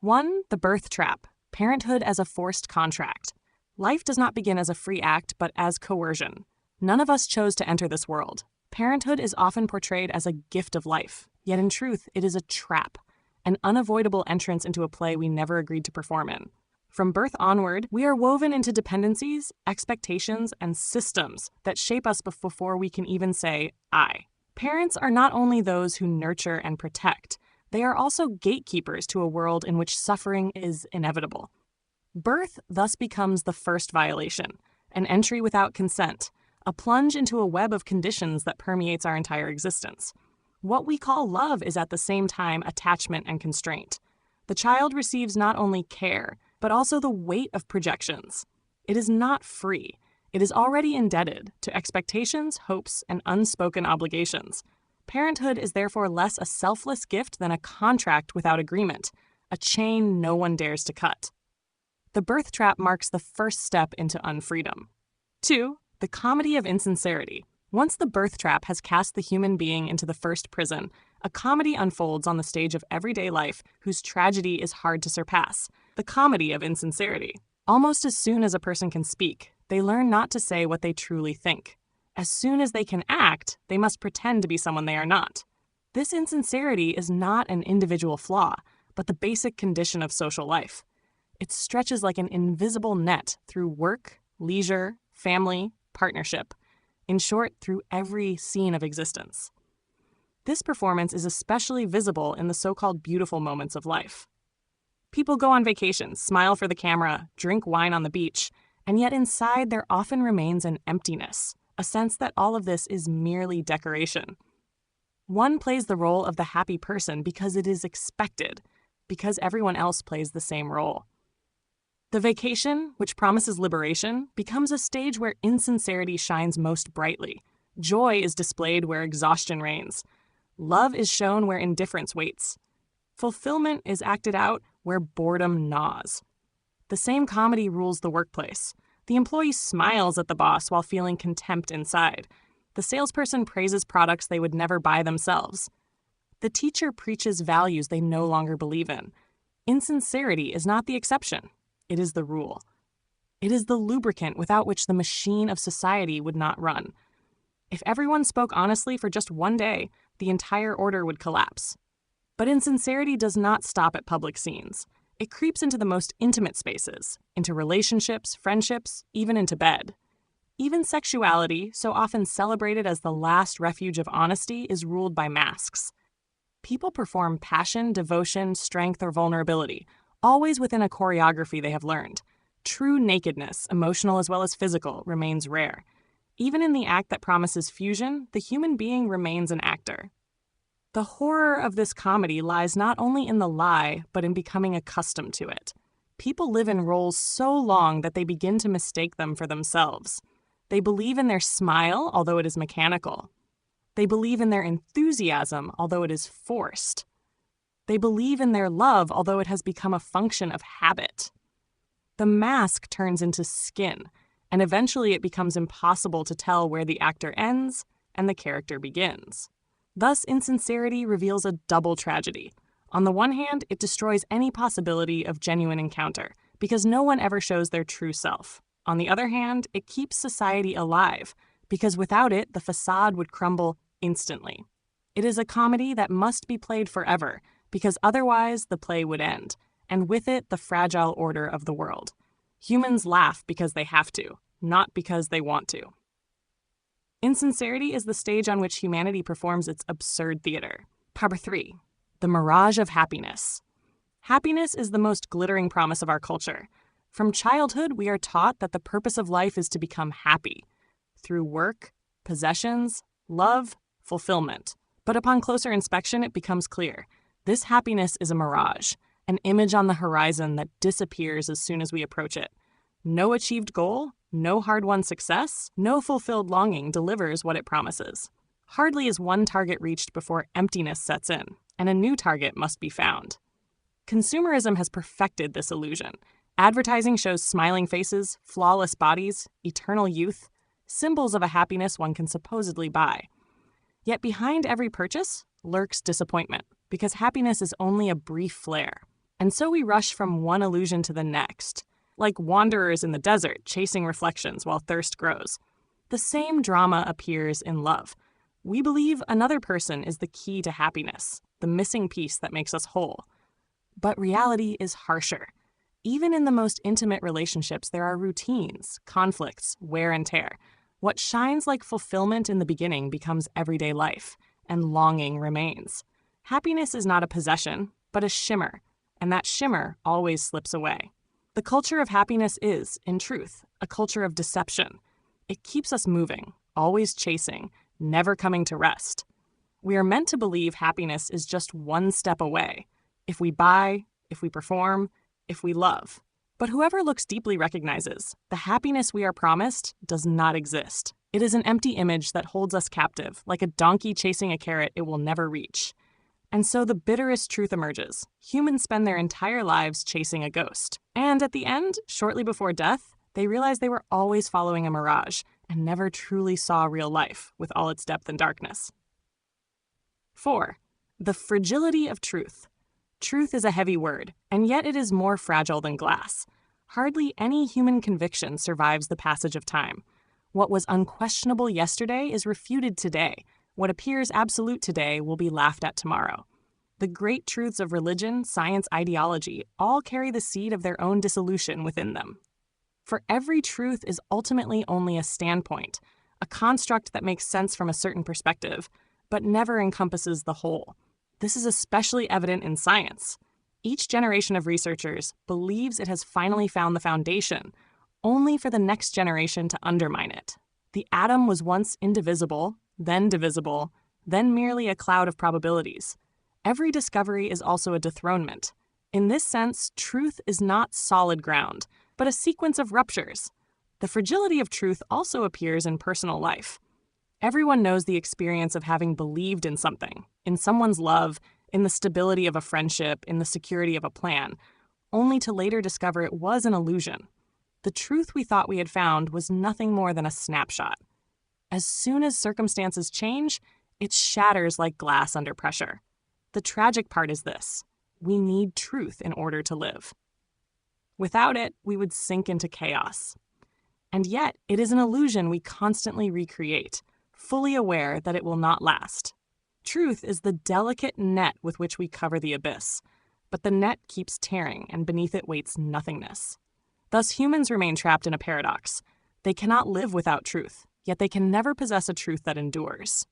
1. The birth trap. Parenthood as a forced contract. Life does not begin as a free act, but as coercion. None of us chose to enter this world. Parenthood is often portrayed as a gift of life, yet in truth, it is a trap, an unavoidable entrance into a play we never agreed to perform in. From birth onward, we are woven into dependencies, expectations, and systems that shape us before we can even say, I. Parents are not only those who nurture and protect, they are also gatekeepers to a world in which suffering is inevitable. Birth thus becomes the first violation, an entry without consent, a plunge into a web of conditions that permeates our entire existence. What we call love is at the same time attachment and constraint. The child receives not only care, but also the weight of projections. It is not free. It is already indebted to expectations, hopes, and unspoken obligations. Parenthood is therefore less a selfless gift than a contract without agreement, a chain no one dares to cut. The birth trap marks the first step into unfreedom. 2. The comedy of insincerity. Once the birth trap has cast the human being into the first prison, a comedy unfolds on the stage of everyday life whose tragedy is hard to surpass. The comedy of insincerity. Almost as soon as a person can speak, they learn not to say what they truly think. As soon as they can act, they must pretend to be someone they are not. This insincerity is not an individual flaw, but the basic condition of social life. It stretches like an invisible net through work, leisure, family, partnership. In short, through every scene of existence. This performance is especially visible in the so-called beautiful moments of life. People go on vacations, smile for the camera, drink wine on the beach, and yet inside there often remains an emptiness, a sense that all of this is merely decoration. One plays the role of the happy person because it is expected, because everyone else plays the same role. The vacation, which promises liberation, becomes a stage where insincerity shines most brightly. Joy is displayed where exhaustion reigns. Love is shown where indifference waits. Fulfillment is acted out where boredom gnaws. The same comedy rules the workplace. The employee smiles at the boss while feeling contempt inside. The salesperson praises products they would never buy themselves. The teacher preaches values they no longer believe in. Insincerity is not the exception. It is the rule. It is the lubricant without which the machine of society would not run. If everyone spoke honestly for just one day, the entire order would collapse. But insincerity does not stop at public scenes. It creeps into the most intimate spaces, into relationships, friendships, even into bed. Even sexuality, so often celebrated as the last refuge of honesty, is ruled by masks. People perform passion, devotion, strength, or vulnerability, always within a choreography they have learned. True nakedness, emotional as well as physical, remains rare. Even in the act that promises fusion, the human being remains an actor. The horror of this comedy lies not only in the lie, but in becoming accustomed to it. People live in roles so long that they begin to mistake them for themselves. They believe in their smile, although it is mechanical. They believe in their enthusiasm, although it is forced. They believe in their love, although it has become a function of habit. The mask turns into skin, and eventually it becomes impossible to tell where the actor ends and the character begins. Thus, insincerity reveals a double tragedy. On the one hand, it destroys any possibility of genuine encounter, because no one ever shows their true self. On the other hand, it keeps society alive, because without it, the facade would crumble instantly. It is a comedy that must be played forever, because otherwise the play would end, and with it the fragile order of the world. Humans laugh because they have to, not because they want to. Insincerity is the stage on which humanity performs its absurd theater. Part 3. The mirage of happiness. Happiness is the most glittering promise of our culture. From childhood, we are taught that the purpose of life is to become happy, through work, possessions, love, fulfillment. But upon closer inspection, it becomes clear. This happiness is a mirage, an image on the horizon that disappears as soon as we approach it. No achieved goal, no hard-won success, no fulfilled longing delivers what it promises. Hardly is one target reached before emptiness sets in, and a new target must be found. Consumerism has perfected this illusion. Advertising shows smiling faces, flawless bodies, eternal youth, symbols of a happiness one can supposedly buy. Yet behind every purchase lurks disappointment, because happiness is only a brief flare. And so we rush from one illusion to the next, like wanderers in the desert chasing reflections while thirst grows. The same drama appears in love. We believe another person is the key to happiness, the missing piece that makes us whole. But reality is harsher. Even in the most intimate relationships, there are routines, conflicts, wear and tear. What shines like fulfillment in the beginning becomes everyday life, and longing remains. Happiness is not a possession, but a shimmer, and that shimmer always slips away. The culture of happiness is, in truth, a culture of deception. It keeps us moving, always chasing, never coming to rest. We are meant to believe happiness is just one step away. If we buy, if we perform, if we love. But whoever looks deeply recognizes the happiness we are promised does not exist. It is an empty image that holds us captive, like a donkey chasing a carrot it will never reach. And so the bitterest truth emerges. Humans spend their entire lives chasing a ghost. And at the end, shortly before death, they realize they were always following a mirage and never truly saw real life with all its depth and darkness. 4. The fragility of truth. Truth is a heavy word, and yet it is more fragile than glass. Hardly any human conviction survives the passage of time. What was unquestionable yesterday is refuted today. What appears absolute today will be laughed at tomorrow. The great truths of religion, science, ideology all carry the seed of their own dissolution within them. For every truth is ultimately only a standpoint, a construct that makes sense from a certain perspective, but never encompasses the whole. This is especially evident in science. Each generation of researchers believes it has finally found the foundation, only for the next generation to undermine it. The atom was once indivisible, then divisible, then merely a cloud of probabilities. Every discovery is also a dethronement. In this sense, truth is not solid ground, but a sequence of ruptures. The fragility of truth also appears in personal life. Everyone knows the experience of having believed in something, in someone's love, in the stability of a friendship, in the security of a plan, only to later discover it was an illusion. The truth we thought we had found was nothing more than a snapshot. As soon as circumstances change, it shatters like glass under pressure. The tragic part is this: we need truth in order to live. Without it, we would sink into chaos. And yet, it is an illusion we constantly recreate, fully aware that it will not last. Truth is the delicate net with which we cover the abyss, but the net keeps tearing, and beneath it waits nothingness. Thus, humans remain trapped in a paradox. They cannot live without truth, yet they can never possess a truth that endures.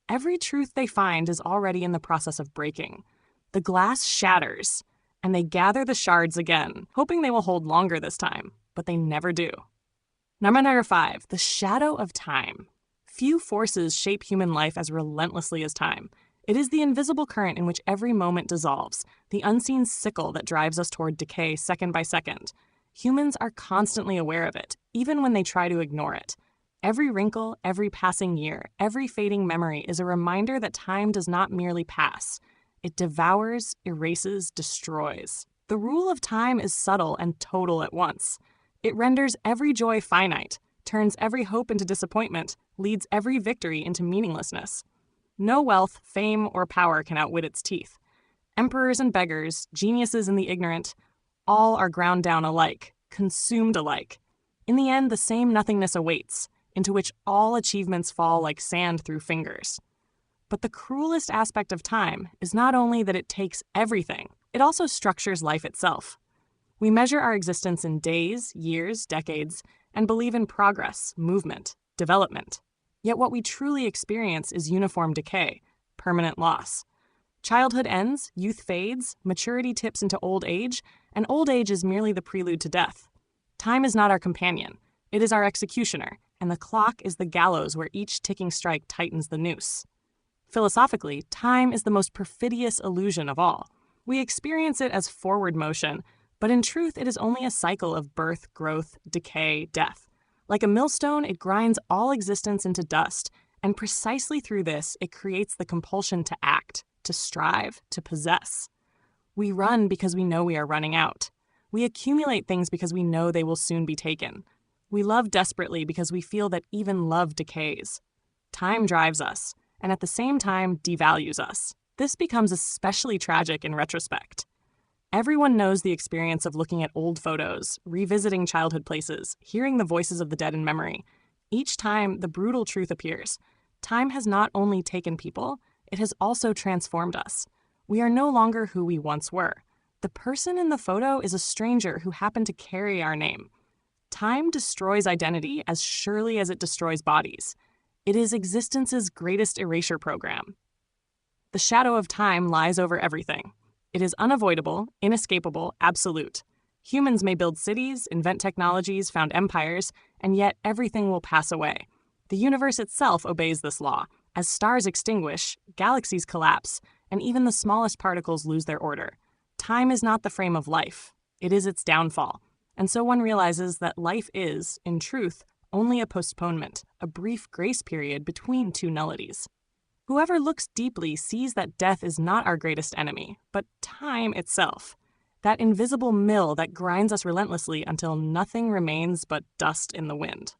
Every truth they find is already in the process of breaking. The glass shatters, and they gather the shards again, hoping they will hold longer this time, but they never do. Number 5, the shadow of time. Few forces shape human life as relentlessly as time. It is the invisible current in which every moment dissolves, the unseen sickle that drives us toward decay second by second. Humans are constantly aware of it, even when they try to ignore it. Every wrinkle, every passing year, every fading memory is a reminder that time does not merely pass. It devours, erases, destroys. The rule of time is subtle and total at once. It renders every joy finite, turns every hope into disappointment, leads every victory into meaninglessness. No wealth, fame, or power can outwit its teeth. Emperors and beggars, geniuses and the ignorant, all are ground down alike, consumed alike. In the end, the same nothingness awaits, into which all achievements fall like sand through fingers. But the cruelest aspect of time is not only that it takes everything, it also structures life itself. We measure our existence in days, years, decades, and believe in progress, movement, development. Yet what we truly experience is uniform decay, permanent loss. Childhood ends, youth fades, maturity tips into old age, and old age is merely the prelude to death. Time is not our companion. It is our executioner, and the clock is the gallows where each ticking strike tightens the noose. Philosophically, time is the most perfidious illusion of all. We experience it as forward motion, but in truth it is only a cycle of birth, growth, decay, death. Like a millstone, it grinds all existence into dust, and precisely through this, it creates the compulsion to act, to strive, to possess. We run because we know we are running out. We accumulate things because we know they will soon be taken. We love desperately because we feel that even love decays. Time drives us, and at the same time devalues us. This becomes especially tragic in retrospect. Everyone knows the experience of looking at old photos, revisiting childhood places, hearing the voices of the dead in memory. Each time, the brutal truth appears. Time has not only taken people, it has also transformed us. We are no longer who we once were. The person in the photo is a stranger who happened to carry our name. Time destroys identity as surely as it destroys bodies. It is existence's greatest erasure program. The shadow of time lies over everything. It is unavoidable, inescapable, absolute. Humans may build cities, invent technologies, found empires, and yet everything will pass away. The universe itself obeys this law. As stars extinguish, galaxies collapse, and even the smallest particles lose their order. Time is not the frame of life. It is its downfall. And so one realizes that life is, in truth, only a postponement, a brief grace period between two nullities. Whoever looks deeply sees that death is not our greatest enemy, but time itself. That invisible mill that grinds us relentlessly until nothing remains but dust in the wind.